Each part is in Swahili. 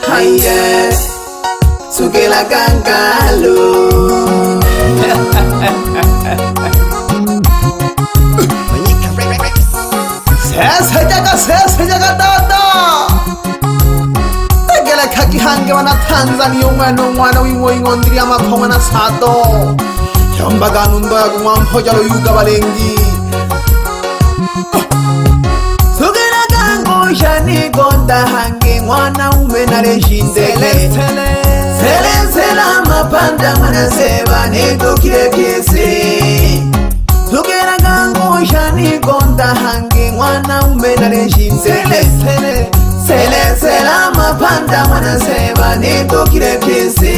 Haye sukela kankalo 세세자가 따다 tegele khaki hange wana Tanzania umwana w'ingoyingondiri amakomana sato yombaga nundo ya kumwampojalo yuga balengi sugera kango shani gonda hange mwana umenare shindele selensela mapanda manaseba netokire pyese sugera kango shani gonda hange mwana umenare shindele selensela mapanda manaseba netokire pyese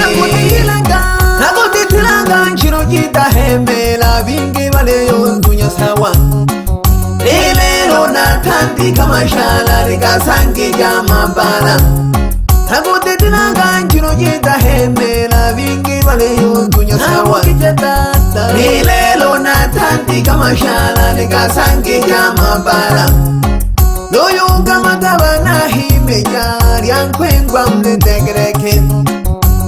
nakotitilanga nchino jitahembela vingi valeyonzunya sawa lelelo natandika mashala likasangija mabala nakotitilanga nchino jitahembela vingi valeyonzunya sawa lelelo natandika mashala likasangija mabala loyunga magabana himeja lyankwengwa mletegereke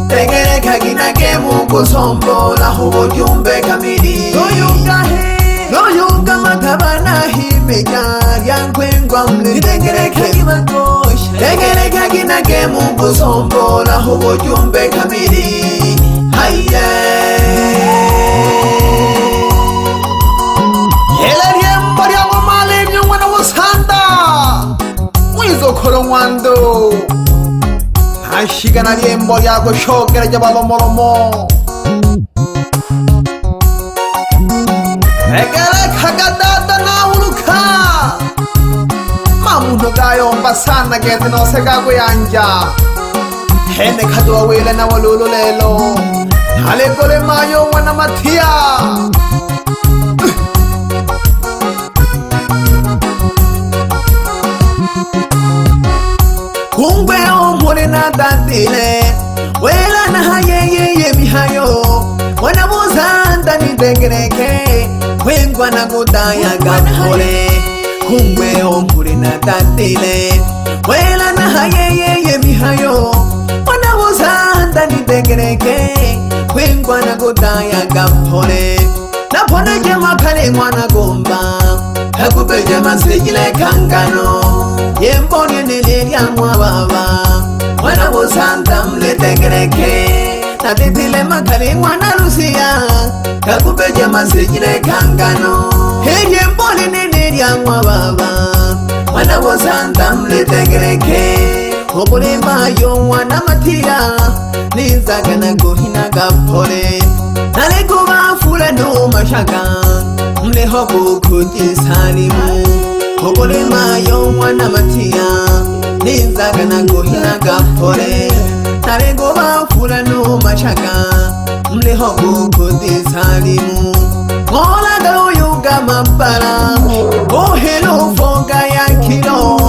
tegereka ginage mukosombola hubo jumbe kamili noyunga matabana himeja lyankwengwa mletegereke tegereka ginage mukosombola hubo jumbe kamili haye hela liembo lya mumale nyumwana wosanda mwizokoro mwando ashigana liembo lyako shokera jabalomolomo egere kagadada nauluka mamuno gayomba sana gete nose gago yanja hene kadoa wele na walulu lelo halegole mayo wana matia kungwe omule na dandile wela na hayeye mihayo wana buzanda nitegereke wengwa na kudaya gapole kungwe omule na dandile wela na hayeye mihayo wana buzanda nitegereke wengwa na kudaya gapole napone jema kale mwana gomba hakubeje masejile kankano yembonye nelelya mwababa mwana bosanta mletegereke natitile makale mwana lusia kakubeje masejile kankano yembonye nelelya mwababa mwana bosanta mletegereke okulemayo mwana matira nizagana gohina gapole nalekubafula no mashaka mleho kukutisalimu okulemayo mwana matia nizagana gohina gapole nalekubafula no mashaka mleho kukutisalimu ngolaga uyuga mabala ohelo foga ya kilo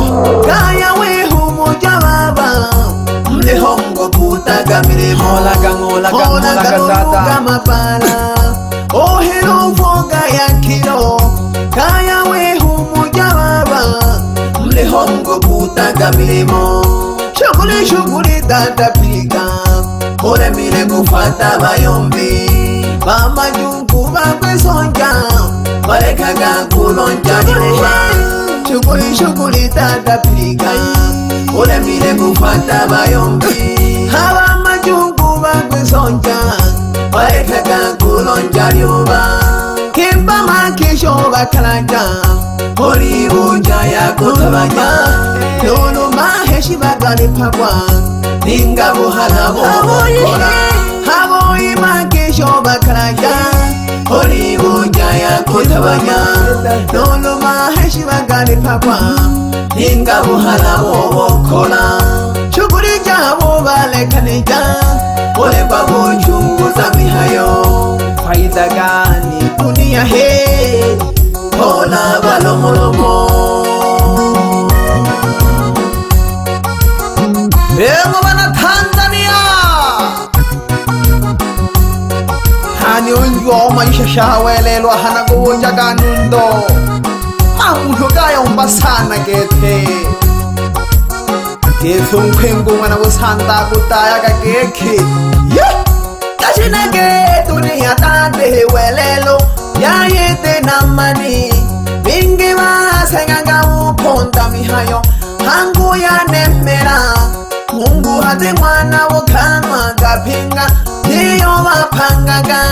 kaya wehu moja baba mlehongo kutagamire ngolaga uyuga mabala ohelo foga ya kilo kaya wehu moja baba mlehongo kutagamire shuguli dada piga ore mire kufata bayombi bamajungu bakwesonja barekaga kulonja niwa shuguli dada piga ore mire kufata bayombi abamajungu bakwesonja barekaga kulonja niwa kimba makisho bakalanja ori buja ya kutabanya nono maheshi bagani pagwa ninga buhala bokora haboyi makisho bakalanja ori buja ya kutabanya nono maheshi bagani pagwa ninga buhala bokora shuguri jabo balekanija ole babo chunguza mihayo faida gani dunia he hola balomolomo Emo bana Tanzania Mani unyo maisha shawelelo hana kuwonja ganundo Mamuyo gaya umbasana gete Kethung kwengu mwana usanda kutaya kageke Kashinage dunia tande welelo Ya yete namani Bingi masenganga uponda mihayo Hangu ya nemera Mungu hati mwana wakanwa gapinga Hiyo wapangaga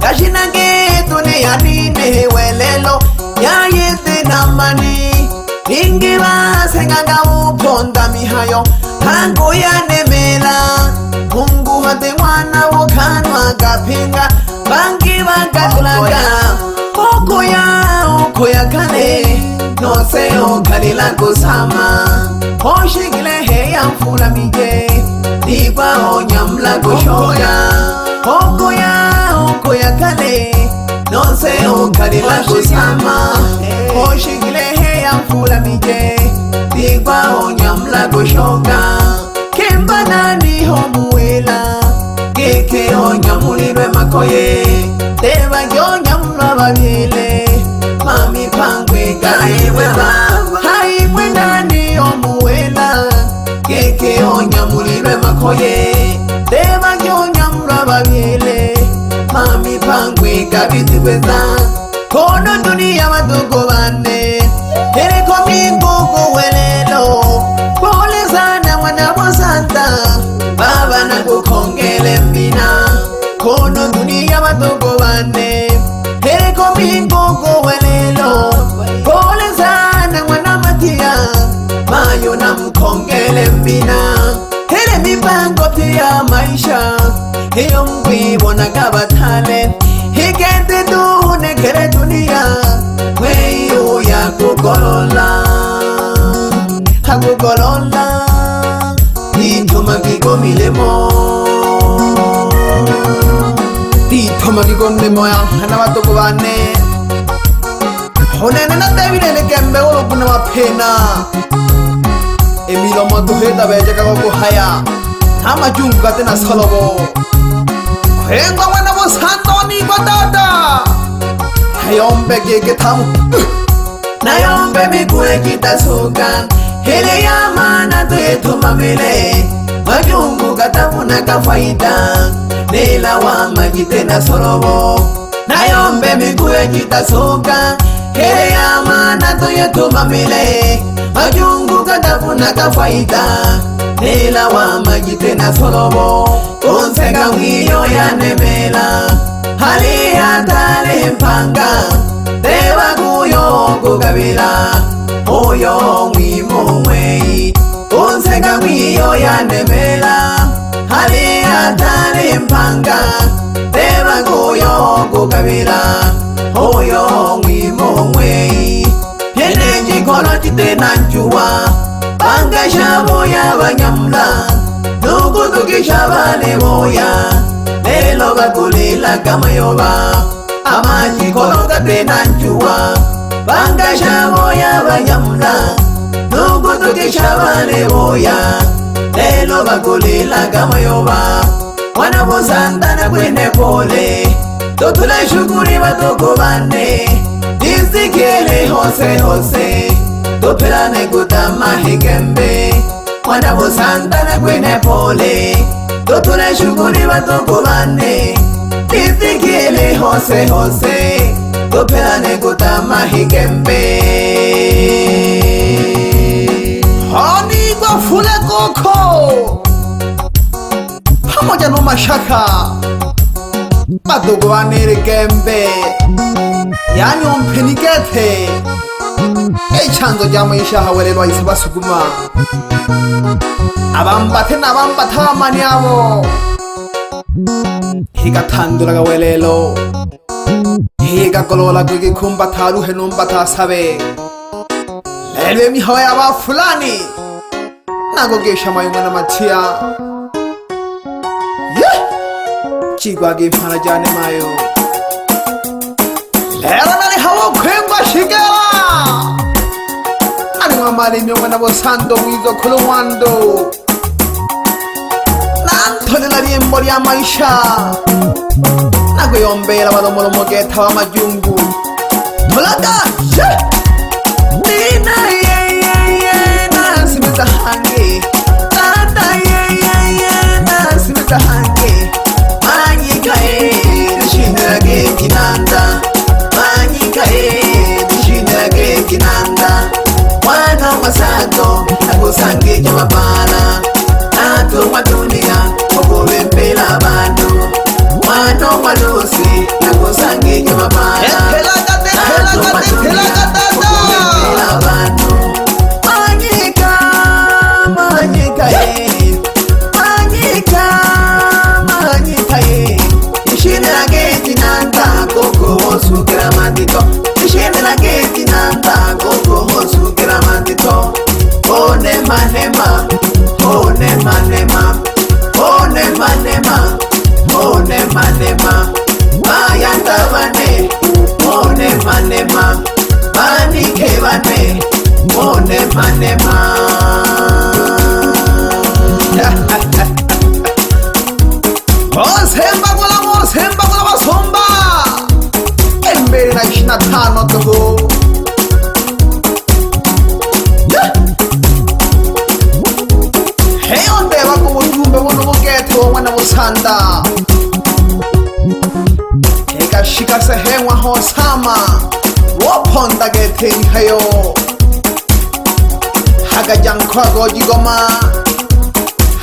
Kashinage dunia nine welelo Ya yete namani Bingi masenganga uponda mihayo Hangu ya nemera Mungu hati mwana wakanwa gapinga Bangi wakatulaga Okoya kane No seo kalila kusama Oshigile heya mfula mije Diba onyamla kushoga Okoya kane No seo kalila kusama Oshigile heya mfula mije Diba onyamla kushoga Kemba nani homuela Keke onyamulirwe makoye Teba yonyamla babile Mami pangwe gaiwe baba Haimwe nani omuwela Keke onyamulirwe makoye Teba yonyamla babile Mami pangwe gabitiweza Kono dunia madugo bane Ereko mingugu welelo Pole sana mwana wasanta Baba na kukongele mbina Kono dunia madugo bane Ereko mingugu welelo Pole sana mwana matia Mayo na mkongele mbina Hele mipango pia maisha Hiyo mkwibo na kabatale Hikete dune kere dunia Weyo ya kukolola Hakukolola Itoma kiko milemo Itoma kiko milemo ya Hana watoko bane Honene na David kembe olo kuna mapena Emilo motuheta beja kako haya Hama jungu katena salobo Kwenga wana mo santoni badada Hayombe keke tamu Nayombe mikue kita sukan Hele ya mana tuyetu mamile Majungu katamu na kafaida Nila wa majite na solobo Nayombe mikue kita sukan Hele ya mana tuyetu mamile Majungu katamu na kafaida Nila wa majite na solobo Unsega mwiyo ya nemela Hali hatale mpanga Tewa kuyo kukabila Oyo mwimo mwei Unsega mwiyo ya nemela Hali hatale mpanga Tewa kuyo kukabila Oyo mwimo mwei Hene jikolo jite nanchua Panga shabo ya banyamla Nuku tukisha bale boya Lelo bakulila kama yoba Ama jikolo kate nanchua Panga shabo ya banyamla Nuku tukisha bale boya Lelo bakulila kama yoba Wana bosandana kwene pole Totule shukuri batoko bane Nisikele hose hose Topelane kutama hikembe Wana bosandana kwene pole Totule shukuri batoko bane Nisikele hose hose Topelane kutama hikembe Hani kwa fule koko Pamoja no mashaka Batoko bane hikembe Yani umpenikete Echanzo ja maisha hawelelwa isi basuguma Abambate n'abambata amani abo Higatanduraga welelo Higagolola kugikumba ruhe numbata sabe Lelo emihawe aba fulani Nagogesha mayumana matia Chigwa gifana jane mayo Lelo nani hawo kwengwa shigera Mali miongana bosando mwizo kulumando Nantole la riembo ya maisha nakuyombela balomolomoketha wamajungu tholaka nina nasimiza hange tata nasimiza hange manyikae dushinage kinanda manyikae dushinage kinanda mwana masato nakusange jamabala nato madunia okubembela abantu mwana walusi nakusange jamabala Sanda Eka shika sehemwa hosama Woponda getting hayo Haga jankwa gojigoma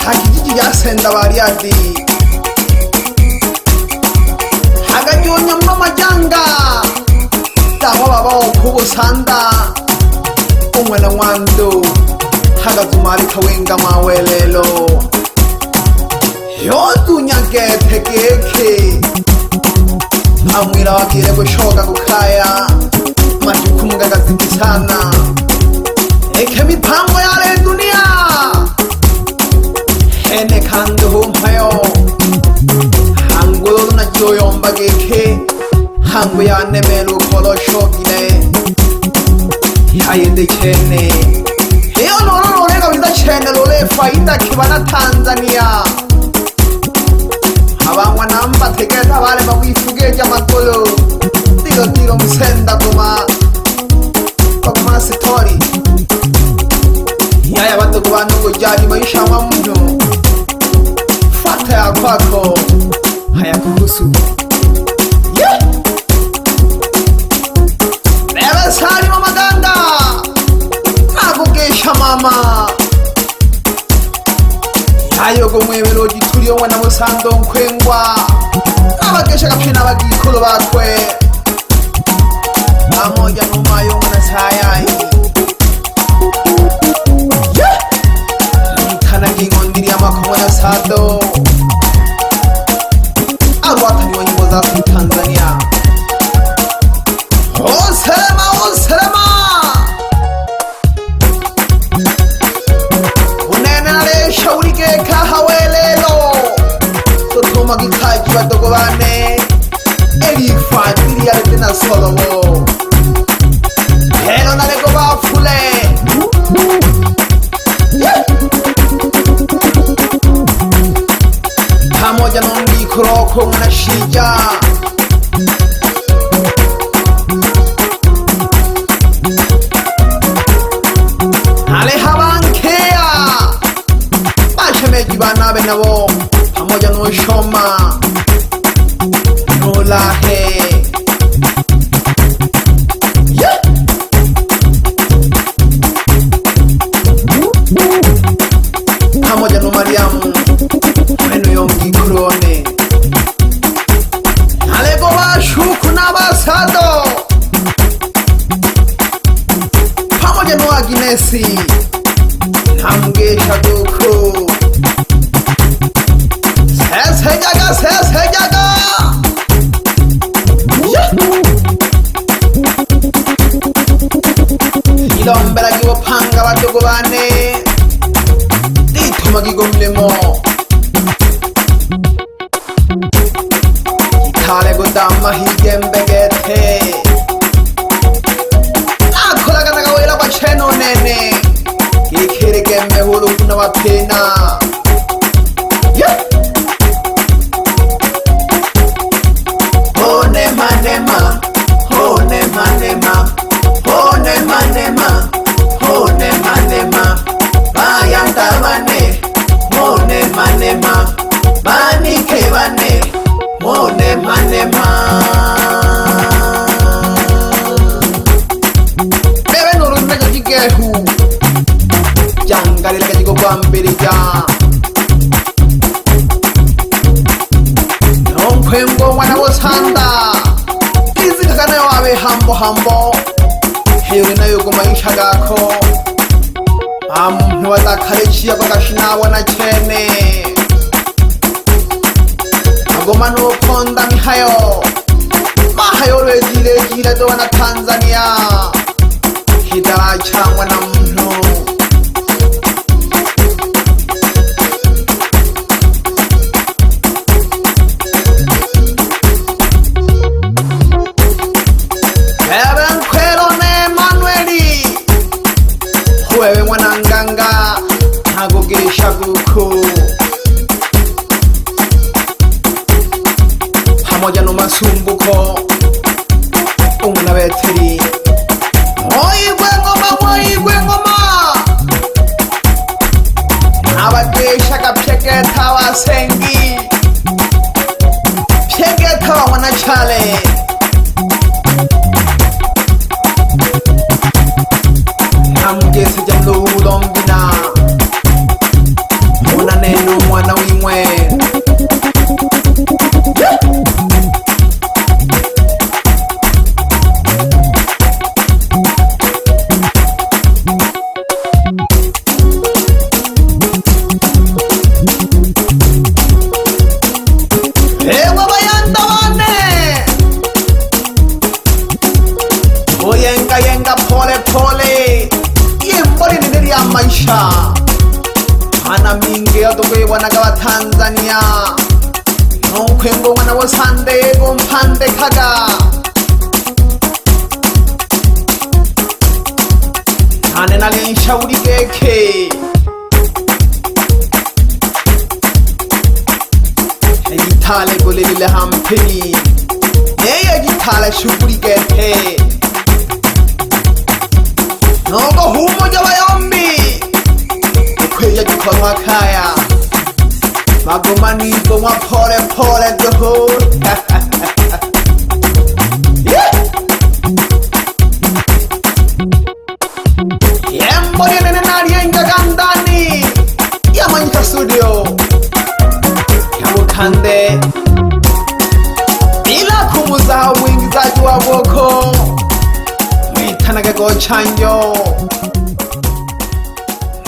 Hagijiji ya senda wariadi Haga junya mama janga Tawa baba okubu sanda Umwena wandu Haga zumari kawenga mawelelo yodunya gete geke amwira wakire gushoka gukaya majukumu gagaziti sana eke mipango yale dunia hene kandi humpayo hangulo na joyomba geke hangu yanemelu koloshogile yayende chene hiyo nololega wiza chene lole faida kibana Tanzania abangwa namba tegeta bale bakwifugeje amakolo tiro musenda kuma sitori yaya bato kubantu ngo jari maisha wa muntu fata ya kwako haya kuhusu Bebe sari mama ganda nakugesha mama ayogo mwebero gituriyo mwana musando nkwengwa abagesha gapina bagikolo bakwe amoja numayo mwana sayai kana gingondiri amakomo na sado agwatani wa nyimbo za Tanzania Oselema magikaji badogo bane elifatiri yalete na solowo helo nalego bafule pamoja nombikoroko mwanashija alehabankea bashemeji banabe nabo pamoja no shoma no lahe pamoja no Mariamu meno yongi kurone alego bashuku na basado pamoja no Agnesi namgesha duku sejaga ilombela giwopanga badogo bane dituma gigomlemo itale godama higembegete akolaganaga wela bacheno nene gikirigembe hulu kuna wapena kugambirija nonkwembo mwana wosanda izikakanayo wabe hambo hewe nayo ku maisha gako amuntu wadakareciya bagashinaabona cene agoma nukonda mihayo mahayo lwejilejile dowana Tanzania hidaracangwa na muntu wewe mwananganga ntagogesha guku pamoja no masumbuko umuna beteri moyigwe ngoma abagesha gapyegeta wasengi pyegeta wa mwanachale namugese jamludombina muna neno mwana wimwe ewa bayanda bane oyenga pole yembori nideri ya maisha ana mingi yatogwebwanaga Batanzania nonkwembo mwana wosande gompande kaga ane nalinshauri geke egitale golelile hampeni neye gitale shuguri geke nogo humoja bayombi ukweya gikorwa kaya magomanigo mwa pole doho yemboye nene naliyengaga ndani yamanyika studio yabukande bila kumuza uingizaji wa boko mwitanaga gochanyo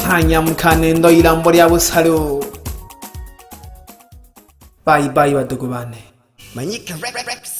ntanyamukane ndo irambo lya busalu. Bye bye badugu bane. Manyika Rex.